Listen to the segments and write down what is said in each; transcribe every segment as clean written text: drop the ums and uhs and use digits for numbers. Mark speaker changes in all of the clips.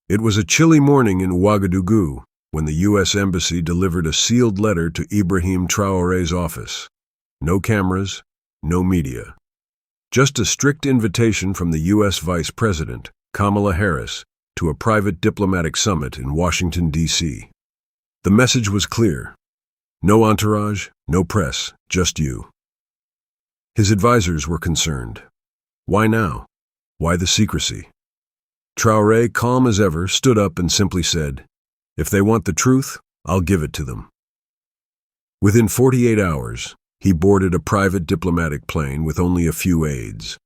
Speaker 1: It was a chilly morning in Ouagadougou when the U.S. Embassy delivered a sealed letter to Ibrahim Traoré's office. No cameras, no media. Just a strict invitation from the U.S. Vice President, Kamala Harris, to a private diplomatic summit in Washington, D.C. The message was clear. No entourage, no press, just you. His advisors were concerned. Why now? Why the secrecy? Traoré, calm as ever, stood up and simply said, "If they want the truth, I'll give it to them." Within 48 hours, he boarded a private diplomatic plane with only a few aides.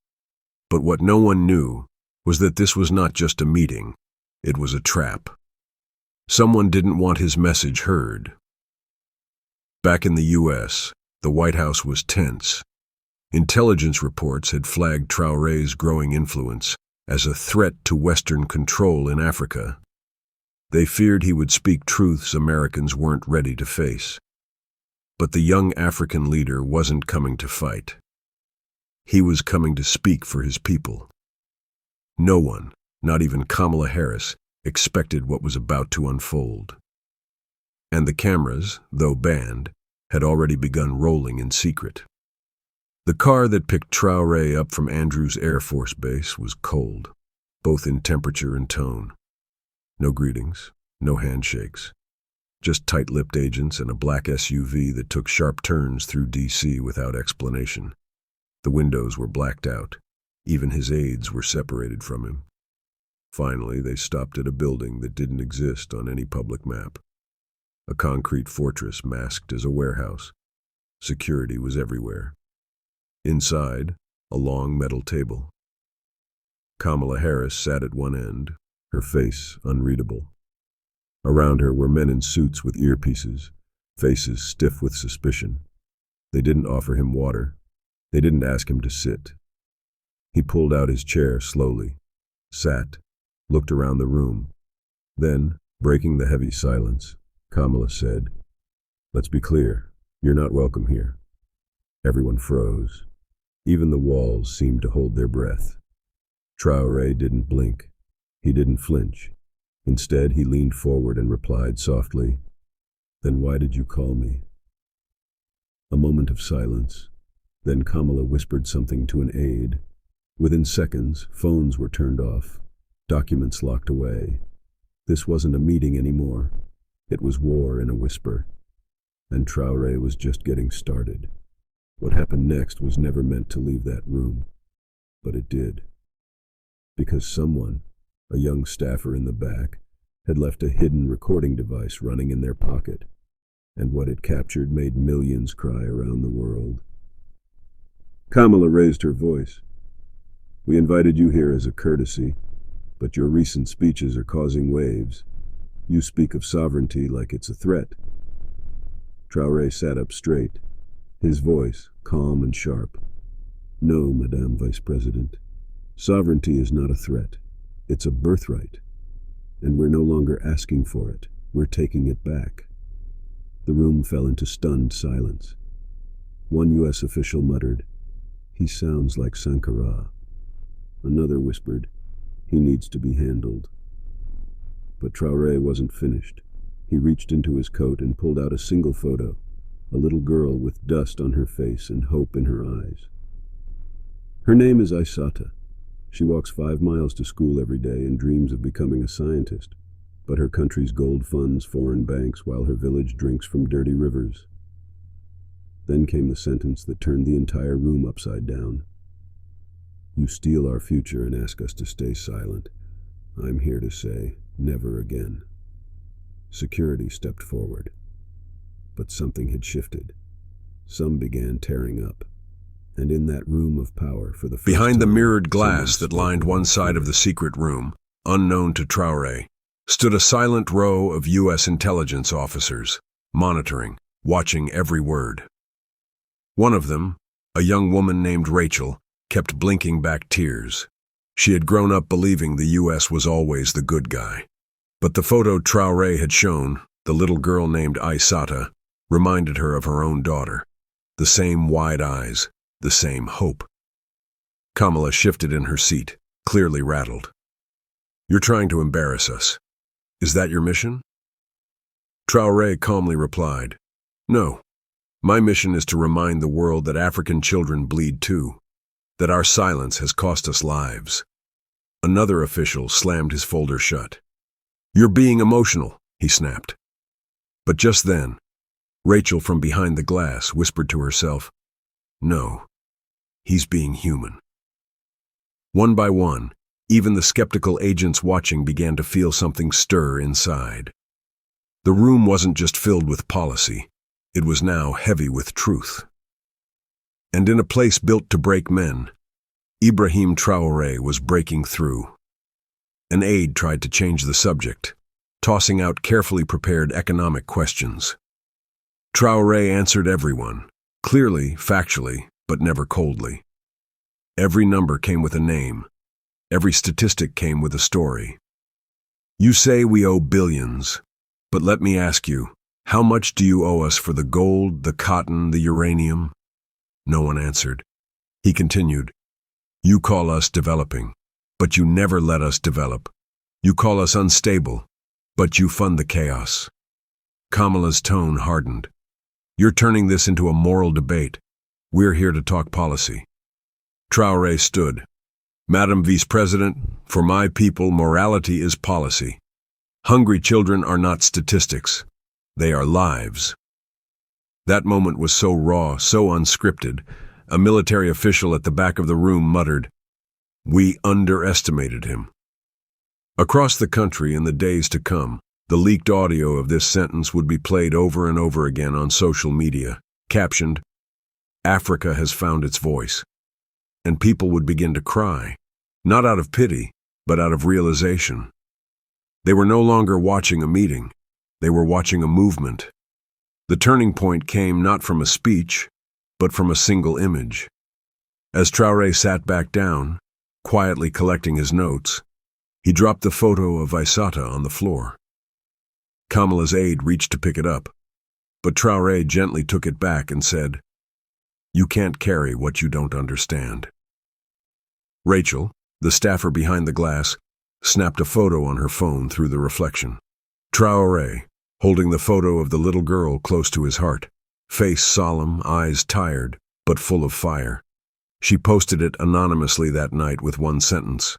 Speaker 1: But what no one knew was that this was not just a meeting, it was a trap. Someone didn't want his message heard. Back in the U.S., the White House was tense. Intelligence reports had flagged Traoré's growing influence as a threat to Western control in Africa. They feared he would speak truths Americans weren't ready to face. But the young African leader wasn't coming to fight. He was coming to speak for his people. No one, not even Kamala Harris, expected what was about to unfold. And the cameras, though banned, had already begun rolling in secret. The car that picked Traoré up from Andrews Air Force Base was cold, both in temperature and tone. No greetings, no handshakes, just tight-lipped agents and a black SUV that took sharp turns through D.C. without explanation. The windows were blacked out. Even his aides were separated from him. Finally, they stopped at a building that didn't exist on any public map. A concrete fortress masked as a warehouse. Security was everywhere. Inside, a long metal table. Kamala Harris sat at one end, her face unreadable. Around her were men in suits with earpieces, faces stiff with suspicion. They didn't offer him water. They didn't ask him to sit. He pulled out his chair slowly, sat, looked around the room. Then, breaking the heavy silence, Kamala said, "Let's be clear, you're not welcome here." Everyone froze. Even the walls seemed to hold their breath. Traoré didn't blink. He didn't flinch. Instead, he leaned forward and replied softly, "Then why did you call me?" A moment of silence. Then Kamala whispered something to an aide. Within seconds, phones were turned off, documents locked away. This wasn't a meeting anymore. It was war in a whisper. And Traoré was just getting started. What happened next was never meant to leave that room. But it did. Because someone, a young staffer in the back, had left a hidden recording device running in their pocket. And what it captured made millions cry around the world. Kamala raised her voice. "We invited you here as a courtesy, but your recent speeches are causing waves. You speak of sovereignty like it's a threat." Traoré sat up straight, his voice calm and sharp. "No, Madame Vice President. Sovereignty is not a threat. It's a birthright. And we're no longer asking for it. We're taking it back." The room fell into stunned silence. One U.S. official muttered, "He sounds like Sankara." Another whispered, "He needs to be handled." But Traoré wasn't finished. He reached into his coat and pulled out a single photo, a little girl with dust on her face and hope in her eyes. Her name is Aissata. She walks 5 miles to school every day and dreams of becoming a scientist, but her country's gold funds foreign banks while her village drinks from dirty rivers. Then came the sentence that turned the entire room upside down. "You steal our future and ask us to stay silent. I'm here to say, never again." Security stepped forward. But something had shifted. Some began tearing up. And in that room of power, for the first Behind the
Speaker 2: time,
Speaker 1: mirrored glass that lined one side of the secret room, unknown to Traoré, stood a silent row of U.S. intelligence officers, monitoring, watching every word. One of them, a young woman named Rachel, kept blinking back tears. She had grown up believing the U.S. was always the good guy. But the photo Traoré had shown, the little girl named Aissata, reminded her of her own daughter. The same wide eyes, the same hope. Kamala shifted in her seat, clearly rattled. You're trying to embarrass us. Is that your mission? Traoré calmly replied, No. My mission is to remind the world that African children bleed too, that our silence has cost us lives. Another official slammed his folder shut. You're being emotional, he snapped. But just then, Rachel from behind the glass whispered to herself, No, he's being human. One by one, even the skeptical agents watching began to feel something stir inside. The room wasn't just filled with policy, it was now heavy with truth. And in a place built to break men, Ibrahim Traoré was breaking through. An aide tried to change the subject, tossing out carefully prepared economic questions. Traoré answered everyone, clearly, factually, but never coldly. Every number came with a name. Every statistic came with a story. You say we owe billions, but let me ask you, how much do you owe us for the gold, the cotton, the uranium? No one answered. He continued, You call us developing, but you never let us develop. You call us unstable, but you fund the chaos. Kamala's tone hardened. You're turning this into a moral debate. We're here to talk policy. Traoré stood. Madam Vice President, for my people, morality is policy. Hungry children are not statistics. They are lives. That moment was so raw, so unscripted. A military official at the back of the room muttered, We underestimated him. Across the country in the days to come, the leaked audio of this sentence would be played over and over again on social media, captioned, Africa has found its voice. And people would begin to cry, not out of pity, but out of realization. They were no longer watching a meeting, they were watching a movement. The turning point came not from a speech, but from a single image. As Traoré sat back down, quietly collecting his notes, he dropped the photo of Aissata on the floor. Kamala's aide reached to pick it up, but Traoré gently took it back and said, You can't carry what you don't understand. Rachel, the staffer behind the glass, snapped a photo on her phone through the reflection. Traoré, holding the photo of the little girl close to his heart, face solemn, eyes tired, but full of fire. She posted it anonymously that night with one sentence.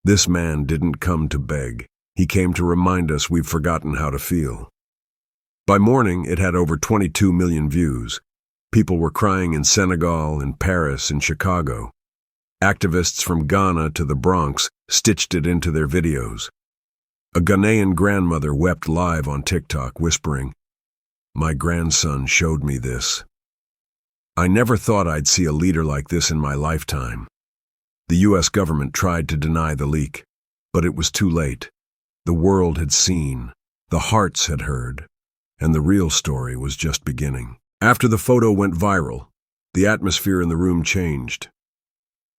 Speaker 1: This man didn't come to beg. He came to remind us we've forgotten how to feel. By morning, it had over 22 million views. People were crying in Senegal, in Paris, in Chicago. Activists from Ghana to the Bronx stitched it into their videos. A Ghanaian grandmother wept live on TikTok, whispering, My grandson showed me this. I never thought I'd see a leader like this in my lifetime. The U.S. government tried to deny the leak, but it was too late. The world had seen, the hearts had heard, and the real story was just beginning. After the photo went viral, the atmosphere in the room changed.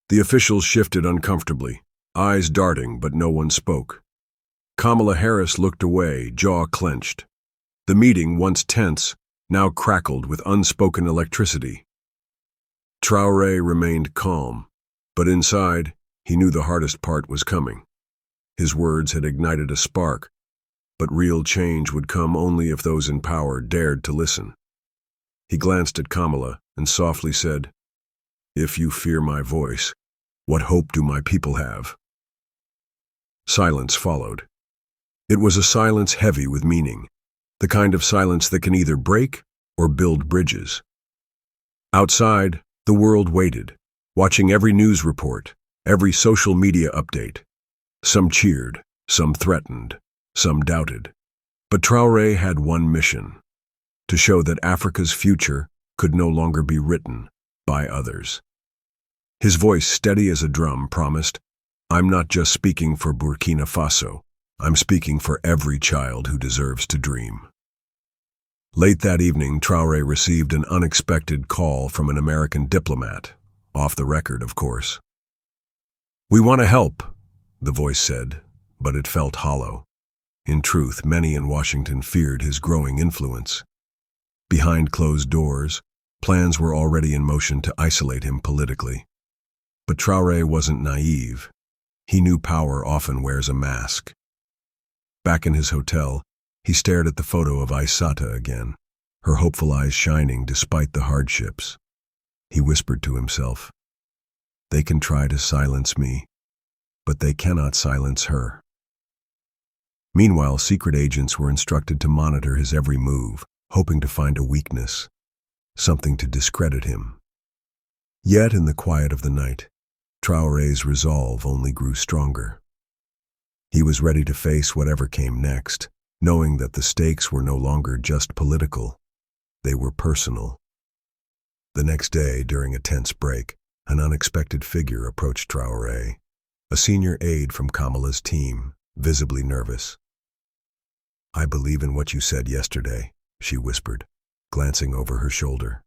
Speaker 1: The officials shifted uncomfortably, eyes darting, but no one spoke. Kamala Harris looked away, jaw clenched. The meeting, once tense, now crackled with unspoken electricity. Traoré remained calm, but inside, he knew the hardest part was coming. His words had ignited a spark, but real change would come only if those in power dared to listen. He glanced at Kamala and softly said, If you fear my voice, what hope do my people have? Silence followed. It was a silence heavy with meaning, the kind of silence that can either break or build bridges. Outside, the world waited, watching every news report, every social media update. Some cheered, some threatened, some doubted. But Traoré had one mission, to show that Africa's future could no longer be written by others. His voice, steady as a drum, promised, I'm not just speaking for Burkina Faso, I'm speaking for every child who deserves to dream. Late that evening, Traoré received an unexpected call from an American diplomat, off the record, of course. We want to help, the voice said, but it felt hollow. In truth, many in Washington feared his growing influence. Behind closed doors, plans were already in motion to isolate him politically. But Traoré wasn't naive. He knew power often wears a mask. Back in his hotel, he stared at the photo of Aissata again, her hopeful eyes shining despite the hardships. He whispered to himself, "They can try to silence me, but they cannot silence her." Meanwhile, secret agents were instructed to monitor his every move, hoping to find a weakness, something to discredit him. Yet in the quiet of the night, Traoré's resolve only grew stronger. He was ready to face whatever came next, knowing that the stakes were no longer just political, they were personal. The next day, during a tense break, an unexpected figure approached Traoré, a senior aide from Kamala's team, visibly nervous. "I believe in what you said yesterday," she whispered, glancing over her shoulder.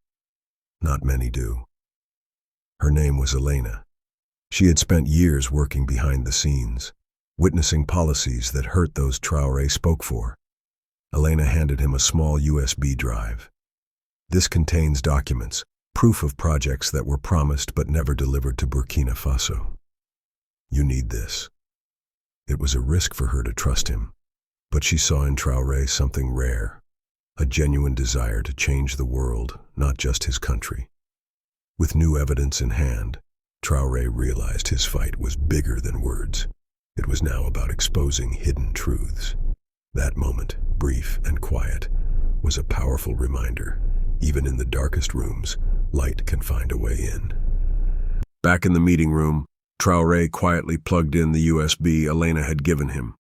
Speaker 1: Not many do. Her name was Elena. She had spent years working behind the scenes, witnessing policies that hurt those Traoré spoke for. Elena handed him a small USB drive. "This contains documents, proof of projects that were promised but never delivered to Burkina Faso. You need this." It was a risk for her to trust him, but she saw in Traoré something rare, a genuine desire to change the world, not just his country. With new evidence in hand, Traoré realized his fight was bigger than words. It was now about exposing hidden truths. That moment, brief and quiet, was a powerful reminder. Even in the darkest rooms, light can find a way in. Back in the meeting room, Traoré quietly plugged in the USB Elena had given him.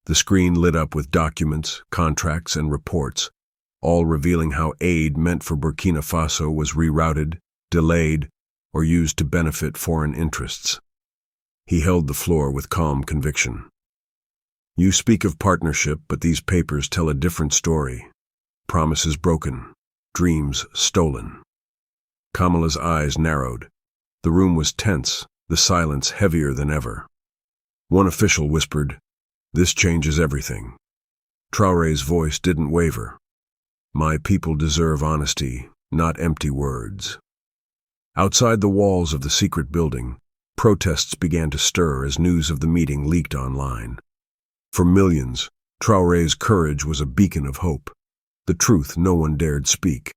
Speaker 1: The screen lit up with documents, contracts, and reports, all revealing how aid meant for Burkina Faso was rerouted, delayed, or used to benefit foreign interests. He held the floor with calm conviction. "You speak of partnership, but these papers tell a different story. Promises broken, dreams stolen." Kamala's eyes narrowed. The room was tense, the silence heavier than ever. One official whispered, "This changes everything." Traoré's voice didn't waver. "My people deserve honesty, not empty words." Outside the walls of the secret building, protests began to stir as news of the meeting leaked online. For millions, Traoré's courage was a beacon of hope, the truth no one dared speak.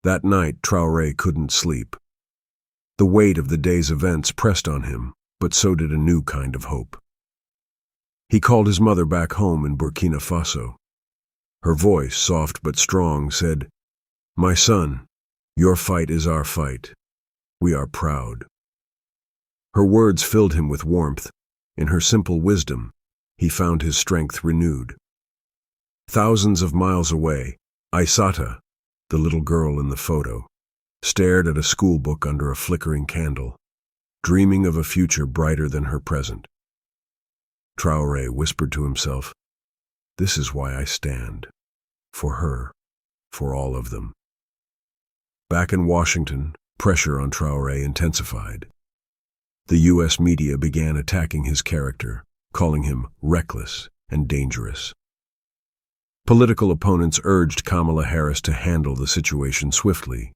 Speaker 1: That night, Traoré couldn't sleep. The weight of the day's events pressed on him, but so did a new kind of hope. He called his mother back home in Burkina Faso. Her voice, soft but strong, said, "My son, your fight is our fight. We are proud." Her words filled him with warmth. In her simple wisdom, he found his strength renewed. Thousands of miles away, Aissata, the little girl in the photo, stared at a schoolbook under a flickering candle, dreaming of a future brighter than her present. Traoré whispered to himself, "This is why I stand. For her, for all of them." Back in Washington, pressure on Traoré intensified. The U.S. media began attacking his character, calling him reckless and dangerous. Political opponents urged Kamala Harris to handle the situation swiftly.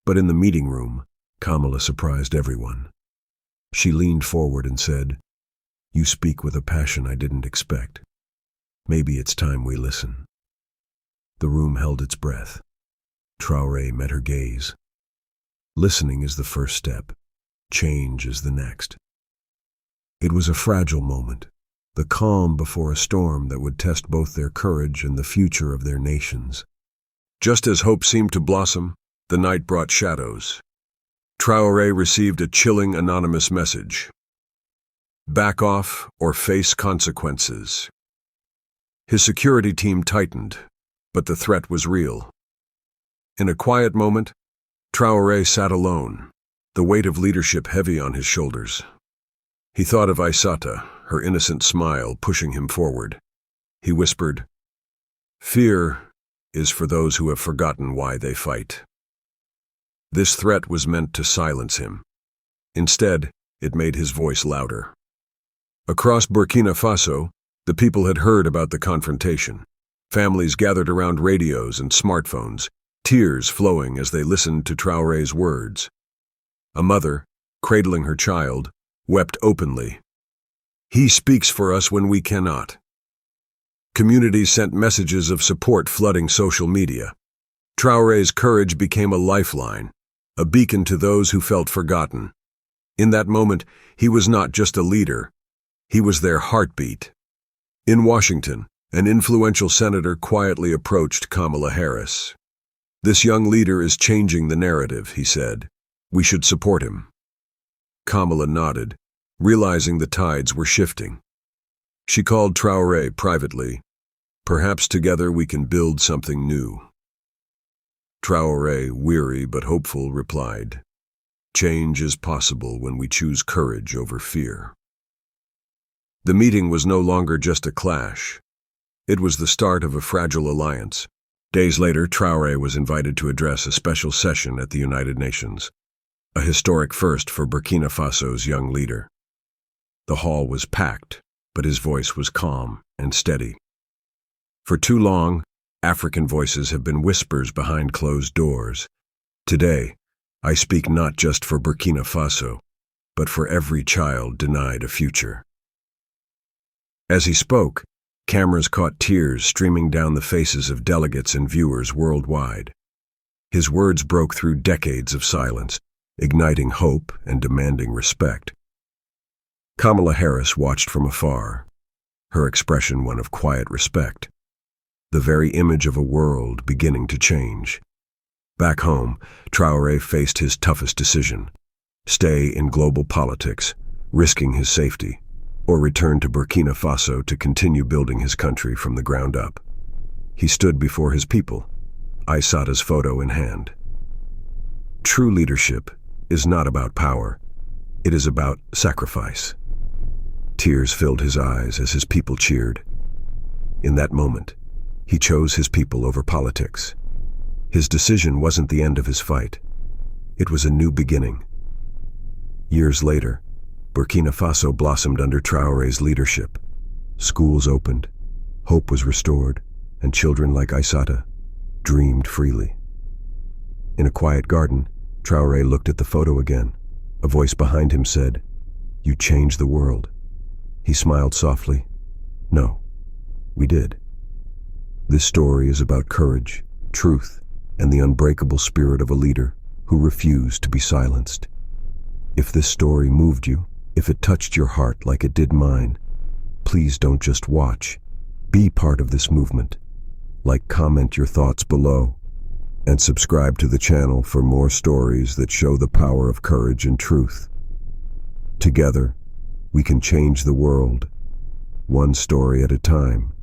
Speaker 1: But in the meeting room, Kamala surprised everyone. She leaned forward and said, "You speak with a passion I didn't expect. Maybe it's time we listen." The room held its breath. Traoré met her gaze. Listening is the first step. Change is the next. It was a fragile moment, the calm before a storm that would test both their courage and the future of their nations. Just as hope seemed to blossom, the night brought shadows. Traoré received a chilling anonymous message. "Back off or face consequences." His security team tightened, but the threat was real. In a quiet moment, Traoré sat alone, the weight of leadership heavy on his shoulders. He thought of Aissata, her innocent smile pushing him forward. He whispered, "Fear is for those who have forgotten why they fight." This threat was meant to silence him. Instead, it made his voice louder. Across Burkina Faso, the people had heard about the confrontation. Families gathered around radios and smartphones, tears flowing as they listened to Traoré's words. A mother, cradling her child, wept openly. He speaks for us when we cannot. Communities sent messages of support flooding social media. Traoré's courage became a lifeline, a beacon to those who felt forgotten. In that moment, he was not just a leader, he was their heartbeat. In Washington, an influential senator quietly approached Kamala Harris. "This young leader is changing the narrative," he said. "We should support him." Kamala nodded, realizing the tides were shifting. She called Traoré privately. "Perhaps together we can build something new." Traoré, weary but hopeful, replied, "Change is possible when we choose courage over fear." The meeting was no longer just a clash. It was the start of a fragile alliance. Days later, Traoré was invited to address a special session at the United Nations, a historic first for Burkina Faso's young leader. The hall was packed, but his voice was calm and steady. For too long, African voices have been whispers behind closed doors. Today, I speak not just for Burkina Faso, but for every child denied a future. As he spoke, cameras caught tears streaming down the faces of delegates and viewers worldwide. His words broke through decades of silence, igniting hope and demanding respect. Kamala Harris watched from afar, her expression one of quiet respect, the very image of a world beginning to change. Back home, Traoré faced his toughest decision: stay in global politics, risking his safety, or return to Burkina Faso to continue building his country from the ground up. He stood before his people, Aissata's photo in hand. True leadership is not about power, it is about sacrifice. Tears filled his eyes as his people cheered. In that moment, he chose his people over politics. His decision wasn't the end of his fight. It was a new beginning. Years later, Burkina Faso blossomed under Traoré's leadership. Schools opened, hope was restored, and children like Aissata dreamed freely. In a quiet garden, Traoré looked at the photo again. A voice behind him said, "You changed the world." He smiled softly. "No, we did." This story is about courage, truth, and the unbreakable spirit of a leader who refused to be silenced. If this story moved you, if it touched your heart like it did mine, please don't just watch. Be part of this movement. Comment your thoughts below, and subscribe to the channel for more stories that show the power of courage and truth. Together, we can change the world, one story at a time.